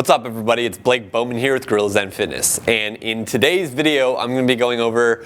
What's up everybody, it's Blake Bowman here with Gorilla Zen Fitness, and in today's video I'm going to be going over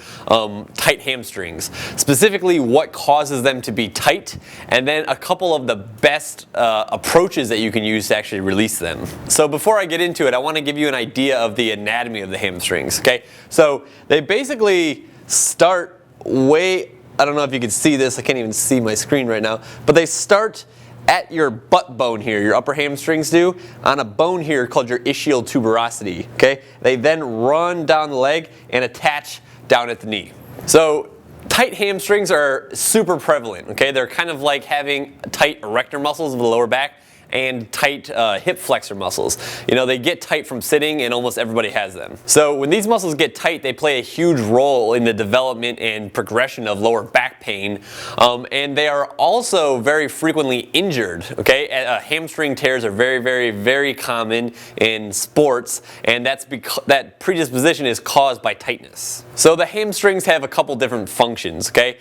tight hamstrings, specifically what causes them to be tight, and then a couple of the best approaches that you can use to actually release them. So before I get into it, I want to give you an idea of the anatomy of the hamstrings. Okay, so they basically start I don't know if you can see this, I can't even see my screen right now, but they start at your butt bone here, your upper hamstrings do, on a bone here called your ischial tuberosity, okay? They then run down the leg and attach down at the knee. So tight hamstrings are super prevalent, okay? They're kind of like having tight erector muscles of the lower back and tight hip flexor muscles. You know, they get tight from sitting and almost everybody has them. So when these muscles get tight, they play a huge role in the development and progression of lower back pain. And they are also very frequently injured, okay? Hamstring tears are very common in sports, and that's because that predisposition is caused by tightness. So the hamstrings have a couple different functions, okay?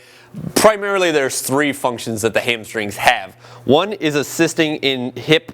Primarily there's three functions that the hamstrings have. One is assisting in hip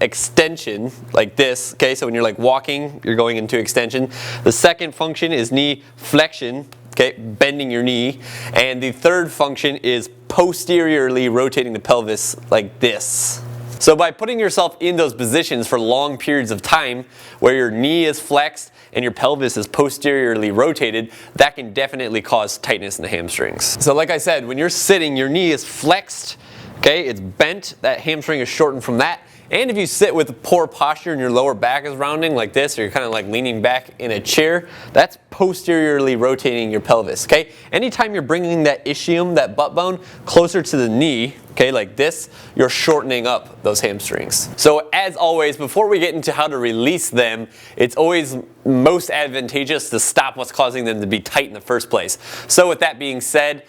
extension, like this, okay? So when you're like walking, you're going into extension. The second function is knee flexion, okay? Bending your knee. And the third function is posteriorly rotating the pelvis like this. So by putting yourself in those positions for long periods of time where your knee is flexed and your pelvis is posteriorly rotated, that can definitely cause tightness in the hamstrings. So like I said, when you're sitting, your knee is flexed, okay? It's bent, that hamstring is shortened from that. And if you sit with poor posture and your lower back is rounding like this, or you're kind of like leaning back in a chair, that's posteriorly rotating your pelvis, okay? Anytime you're bringing that ischium, that butt bone, closer to the knee, okay, like this, you're shortening up those hamstrings. So as always, before we get into how to release them, it's always most advantageous to stop what's causing them to be tight in the first place. So with that being said,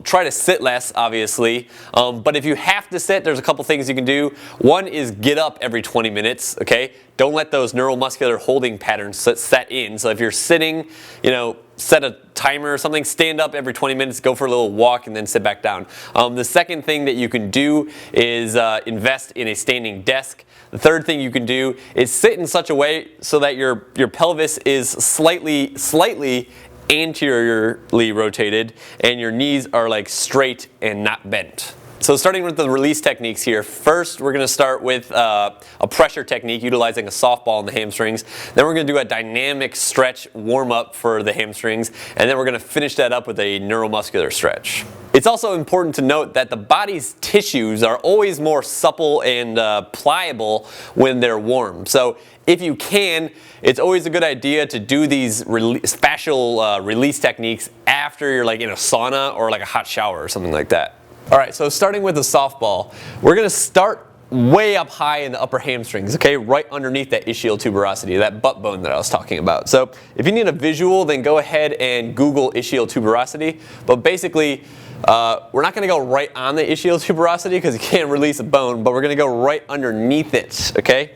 try to sit less, obviously, but if you have to sit, there's a couple things you can do. One is get up every 20 minutes, okay? Don't let those neuromuscular holding patterns set in. So if you're sitting, you know, set a timer or something, stand up every 20 minutes, go for a little walk, and then sit back down. The second thing that you can do is invest in a standing desk. The third thing you can do is sit in such a way so that your pelvis is slightly anteriorly rotated and your knees are like straight and not bent. So starting with the release techniques here, first we're going to start with a pressure technique utilizing a softball in the hamstrings. Then we're going to do a dynamic stretch warm-up for the hamstrings, and then we're going to finish that up with a neuromuscular stretch. It's also important to note that the body's tissues are always more supple and pliable when they're warm. So if you can, it's always a good idea to do these fascial release techniques after you're like in a sauna or like a hot shower or something like that. Alright, so starting with the softball, we're going to start way up high in the upper hamstrings, okay, right underneath that ischial tuberosity, that butt bone that I was talking about. So if you need a visual, then go ahead and Google ischial tuberosity, but basically we're not going to go right on the ischial tuberosity because you can't release a bone, but we're going to go right underneath it, okay?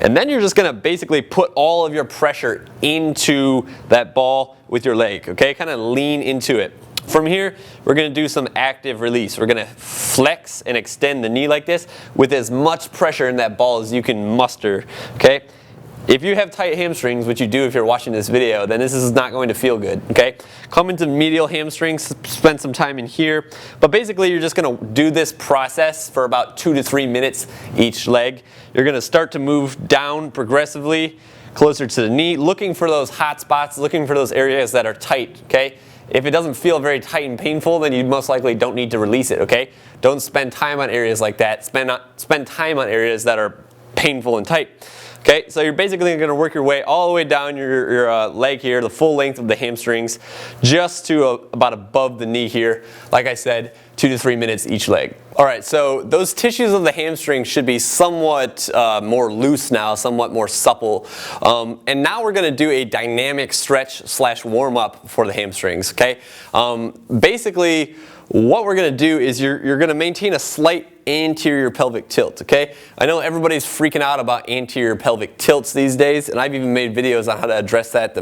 And then you're just going to basically put all of your pressure into that ball with your leg, okay? Kind of lean into it. From here, we're going to do some active release. We're going to flex and extend the knee like this with as much pressure in that ball as you can muster, okay? If you have tight hamstrings, which you do if you're watching this video, then this is not going to feel good, okay? Come into medial hamstrings, spend some time in here, but basically you're just going to do this process for about 2 to 3 minutes each leg. You're going to start to move down progressively, closer to the knee, looking for those hot spots, looking for those areas that are tight, okay? If it doesn't feel very tight and painful, then you most likely don't need to release it, okay? Don't spend time on areas like that. Spend time on areas that are painful and tight. Okay, so you're basically going to work your way all the way down your leg here, the full length of the hamstrings, just to about above the knee here. Like I said, 2 to 3 minutes each leg. Alright, so those tissues of the hamstring should be somewhat more loose now, somewhat more supple. And now we're going to do a dynamic stretch / warm up for the hamstrings, okay? Basically, what we're going to do is you're going to maintain a slight anterior pelvic tilt, okay? I know everybody's freaking out about anterior pelvic tilts these days, and I've even made videos on how to address that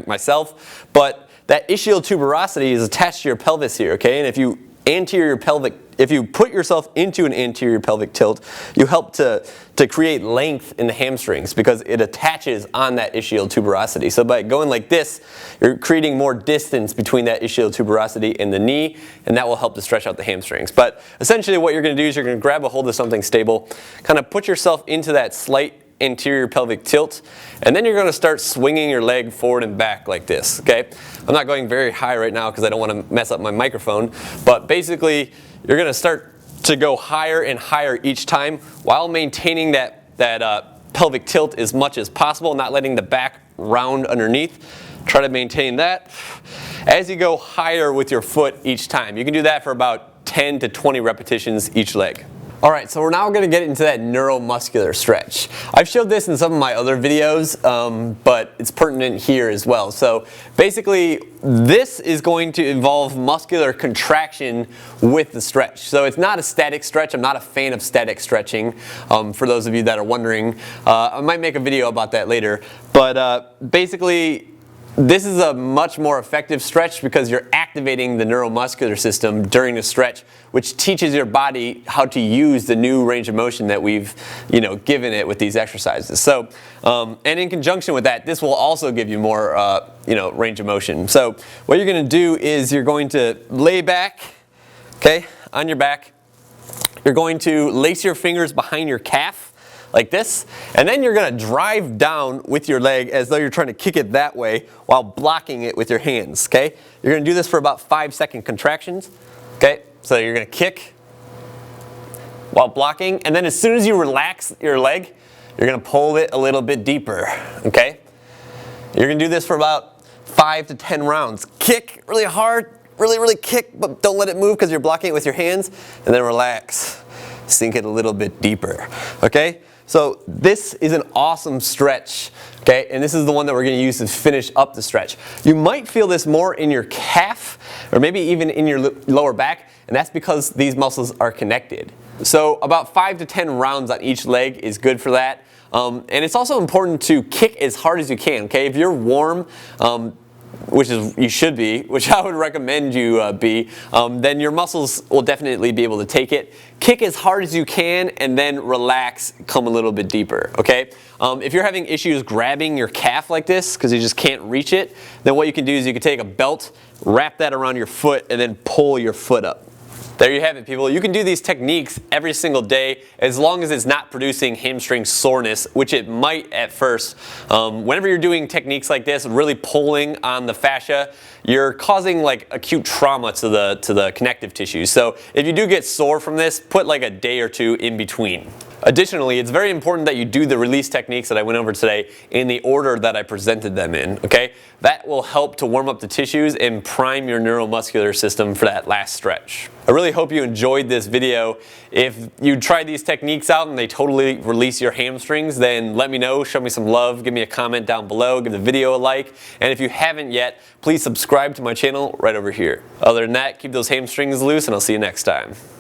myself, but that ischial tuberosity is attached to your pelvis here, okay? And if you anterior pelvic if you put yourself into an anterior pelvic tilt, you help to create length in the hamstrings because it attaches on that ischial tuberosity. So by going like this, you're creating more distance between that ischial tuberosity and the knee, and that will help to stretch out the hamstrings. But essentially what you're going to do is you're going to grab a hold of something stable, kind of put yourself into that slight anterior pelvic tilt, and then you're going to start swinging your leg forward and back like this, okay? I'm not going very high right now because I don't want to mess up my microphone, but basically you're going to start to go higher and higher each time while maintaining that pelvic tilt as much as possible, not letting the back round underneath. Try to maintain that as you go higher with your foot each time. You can do that for about 10 to 20 repetitions each leg. Alright, so we're now going to get into that neuromuscular stretch. I've showed this in some of my other videos, but it's pertinent here as well. So basically, this is going to involve muscular contraction with the stretch. So it's not a static stretch. I'm not a fan of static stretching, for those of you that are wondering. I might make a video about that later. But basically, this is a much more effective stretch because you're activating the neuromuscular system during the stretch, which teaches your body how to use the new range of motion that we've, given it with these exercises. So, and in conjunction with that, this will also give you more, range of motion. So, what you're going to do is you're going to lay back, okay, on your back. You're going to lace your fingers behind your calf, like this, and then you're going to drive down with your leg as though you're trying to kick it that way while blocking it with your hands, okay? You're going to do this for about 5-second contractions, okay? So you're going to kick while blocking, and then as soon as you relax your leg, you're going to pull it a little bit deeper, okay? You're going to do this for about 5 to 10 rounds. Kick really hard, really kick, but don't let it move because you're blocking it with your hands, and then relax. Sink it a little bit deeper, okay? So this is an awesome stretch, okay? And this is the one that we're going to use to finish up the stretch. You might feel this more in your calf or maybe even in your lower back, and that's because these muscles are connected. So about 5 to 10 rounds on each leg is good for that. And it's also important to kick as hard as you can, okay? If you're warm, which is you should be, which I would recommend you be, then your muscles will definitely be able to take it. Kick as hard as you can and then relax, come a little bit deeper, okay? If you're having issues grabbing your calf like this because you just can't reach it, then what you can do is you can take a belt, wrap that around your foot, and then pull your foot up. There you have it, people. You can do these techniques every single day as long as it's not producing hamstring soreness, which it might at first. Whenever you're doing techniques like this, really pulling on the fascia, you're causing like acute trauma to the connective tissue. So if you do get sore from this, put like a day or two in between. Additionally, it's very important that you do the release techniques that I went over today in the order that I presented them in, okay? That will help to warm up the tissues and prime your neuromuscular system for that last stretch. I really hope you enjoyed this video. If you try these techniques out and they totally release your hamstrings, then let me know, show me some love, give me a comment down below, give the video a like, and if you haven't yet, please subscribe to my channel right over here. Other than that, keep those hamstrings loose and I'll see you next time.